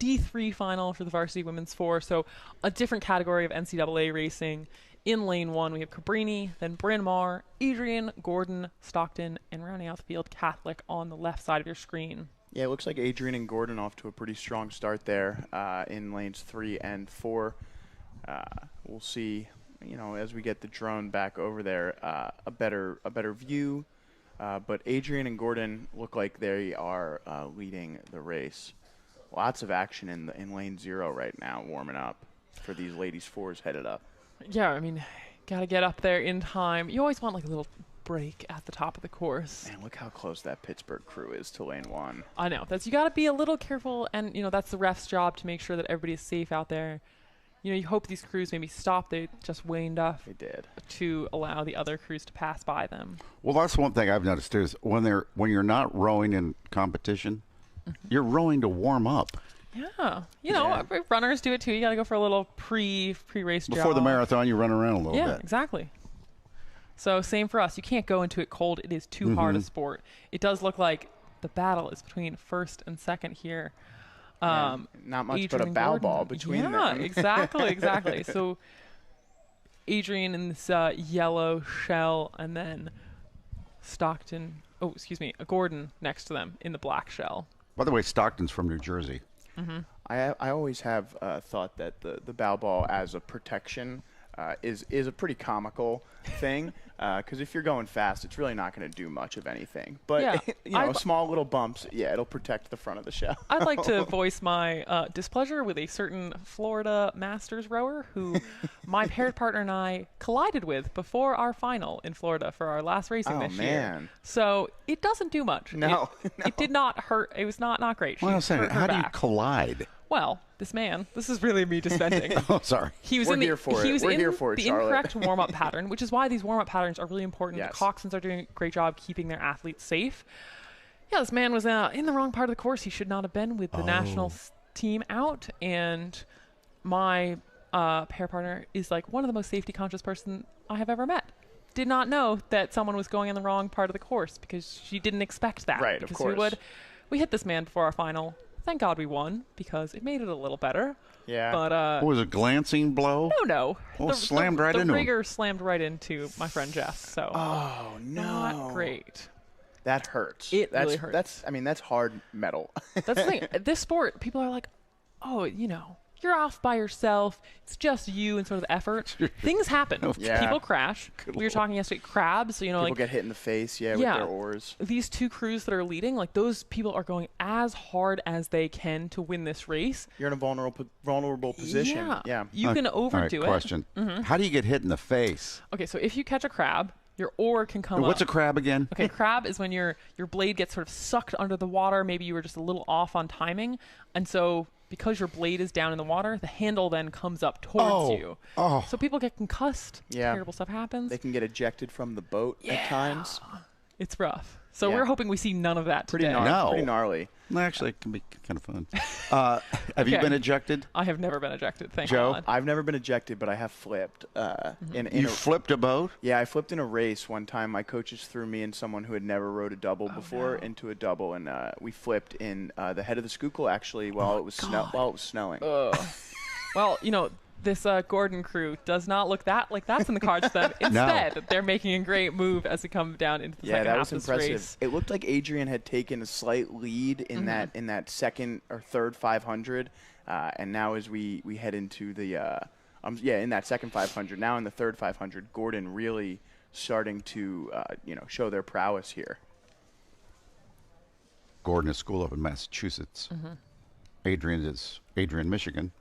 D3 final for the varsity women's 4, so a different category of NCAA racing. In lane 1, we have Cabrini, then Bryn Mawr, Adrian, Gordon, Stockton, and rounding out the field, Catholic on the left side of your screen. Yeah, it looks like Adrian and Gordon off to a pretty strong start there in lanes 3 and 4. We'll see, as we get the drone back over there, a better view. But Adrian and Gordon look like they are leading the race. Lots of action in lane 0 right now, warming up for these ladies 4s headed up. Yeah, I mean, got to get up there in time. You always want like a little break at the top of the course. Man, look how close that Pittsburgh crew is to lane 1. I know. You got to be a little careful, and that's the ref's job to make sure that everybody is safe out there. You hope these crews maybe stop. They just waned off. They did. To allow the other crews to pass by them. Well, that's one thing I've noticed is when you're not rowing in competition, you're rowing to warm up. Yeah. Runners do it too. You got to go for a little pre-race jog. Before the marathon, you run around a little bit. Yeah, exactly. So same for us. You can't go into it cold. It is too hard a sport. It does look like the battle is between first and second here. Not much Adrian but a bow Gordon. ball between them. Yeah, exactly. So Adrian in this yellow shell, and then Gordon next to them in the black shell. By the way, Stockton's from New Jersey. I always have thought that the bow ball as a protection is a pretty comical thing, because if you're going fast, it's really not going to do much of anything. But small little bumps, it'll protect the front of the shell. I'd like to voice my displeasure with a certain Florida Masters rower who my paired partner and I collided with before our final in Florida for our last racing this year. So it doesn't do much. No, it did not hurt. It was not great. Well, I'm saying, how do you collide? Well, this is really me just venting. Oh, sorry. He was We're in here for it, the Charlotte. incorrect warm-up pattern, which is why these warm-up patterns are really important. Yes. The coxswains are doing a great job keeping their athletes safe. Yeah, this man was in the wrong part of the course. He should not have been with the national team out. And my pair partner is like one of the most safety-conscious person I have ever met. Did not know that someone was going in the wrong part of the course because she didn't expect that. Right, because of course. We hit this man before our final. Thank God we won because it made it a little better. Yeah. But was it a glancing blow? No. Well, slammed right into him. The rigger slammed right into my friend Jess. So. Oh no. Not great. That hurts. It really hurts. That's hard metal. That's the thing. This sport, people are like, you're off by yourself. It's just you and sort of the effort. Things happen. Yeah. People crash. We were talking yesterday, crabs. People get hit in the face, with their oars. These two crews that are leading, like those people are going as hard as they can to win this race. You're in a vulnerable position. Yeah. You can overdo it. Question. How do you get hit in the face? Okay, so if you catch a crab, your oar can come up. What's a crab again? Okay, crab is when your blade gets sort of sucked under the water. Maybe you were just a little off on timing. And so because your blade is down in the water, the handle then comes up towards you. Oh. So people get concussed. Yeah. Terrible stuff happens. They can get ejected from the boat at times. It's rough. So we're hoping we see none of that today. Pretty gnarly. Well, actually, it can be kind of fun. Have you been ejected? I have never been ejected, thank Joe? God. I've never been ejected, but I have flipped. You flipped a boat? Yeah, I flipped in a race one time. My coaches threw me and someone who had never rowed a double before into a double, and we flipped in the head of the Schuylkill actually while it was snowing. Well, this Gordon crew does not look like that's in the cards for them. Instead, they're making a great move as we come down into the second half of this race. It looked like Adrian had taken a slight lead in that second or third 500, and now as we head into the in that second 500, now in the third 500, Gordon really starting to show their prowess here. Gordon is school up in Massachusetts. Adrian, Michigan.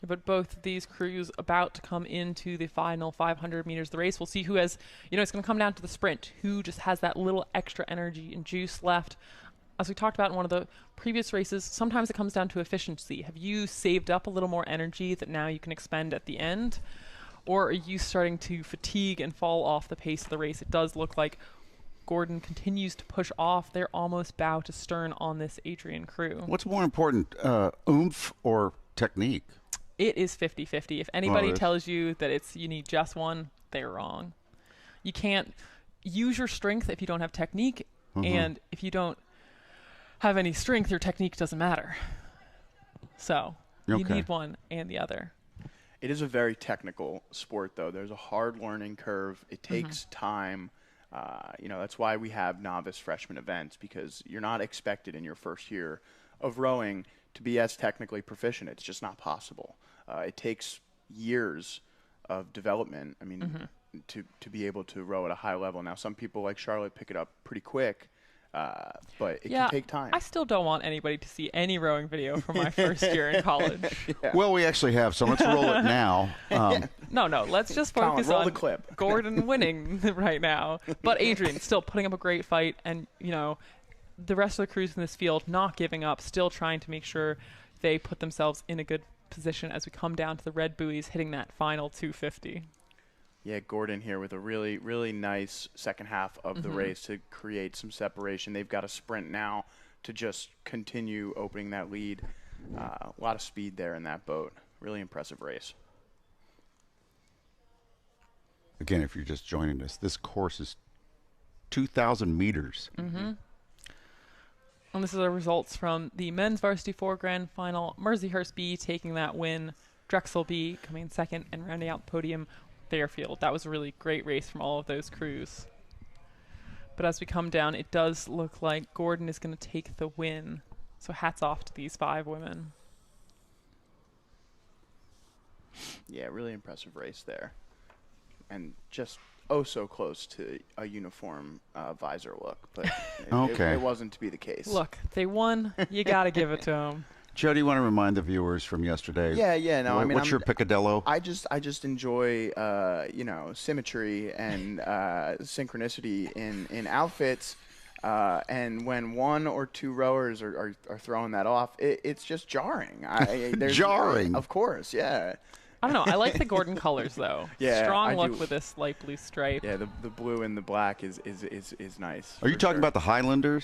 But both of these crews about to come into the final 500 meters of the race. We'll see who has, it's going to come down to the sprint, who just has that little extra energy and juice left. As we talked about in one of the previous races, sometimes it comes down to efficiency. Have you saved up a little more energy that now you can expend at the end? Or are you starting to fatigue and fall off the pace of the race? It does look like Gordon continues to push off. They're almost bow to stern on this Adrian crew. What's more important, oomph or technique? It is 50-50. If anybody tells you that you need just one, they're wrong. You can't use your strength if you don't have technique, and if you don't have any strength, your technique doesn't matter. So you Okay. need one and the other. It is a very technical sport, though. There's a hard learning curve. It takes time. That's why we have novice freshman events, because you're not expected in your first year of rowing to be as technically proficient. It's just not possible. It takes years of development. I mean, to be able to row at a high level. Now, some people like Charlotte pick it up pretty quick, but it can take time. I still don't want anybody to see any rowing video from my first year in college. Well, we actually have some. Let's roll it now. No, let's just Colin, focus roll on the clip. Gordon winning right now. But Adrian still putting up a great fight, and the rest of the crews in this field not giving up, still trying to make sure they put themselves in a good position as we come down to the red buoys, hitting that final 250. Yeah, Gordon here with a really, really nice second half of the race to create some separation. They've got a sprint now to just continue opening that lead. A lot of speed there in that boat. Really impressive race. Again, if you're just joining us, this course is 2,000 meters. And this is the results from the men's varsity 4 grand final. Mercyhurst B taking that win. Drexel B coming in second and rounding out the podium. Fairfield. That was a really great race from all of those crews. But as we come down, it does look like Gordon is going to take the win. So hats off to these 5 women. Yeah, really impressive race there. And just so close to a uniform visor look. But it wasn't to be the case. Look, they won. You got to give it to them. Joe, do you want to remind the viewers from yesterday? Yeah. No, What's your picadillo? I just enjoy symmetry and synchronicity in outfits, and when 1 or 2 rowers are throwing that off, it's just jarring. Jarring, of course, yeah. I don't know. I like the Gordon colors though. Yeah, strong I look do. with this light blue stripe. Yeah, the blue and the black is nice. Are you talking about the Highlanders?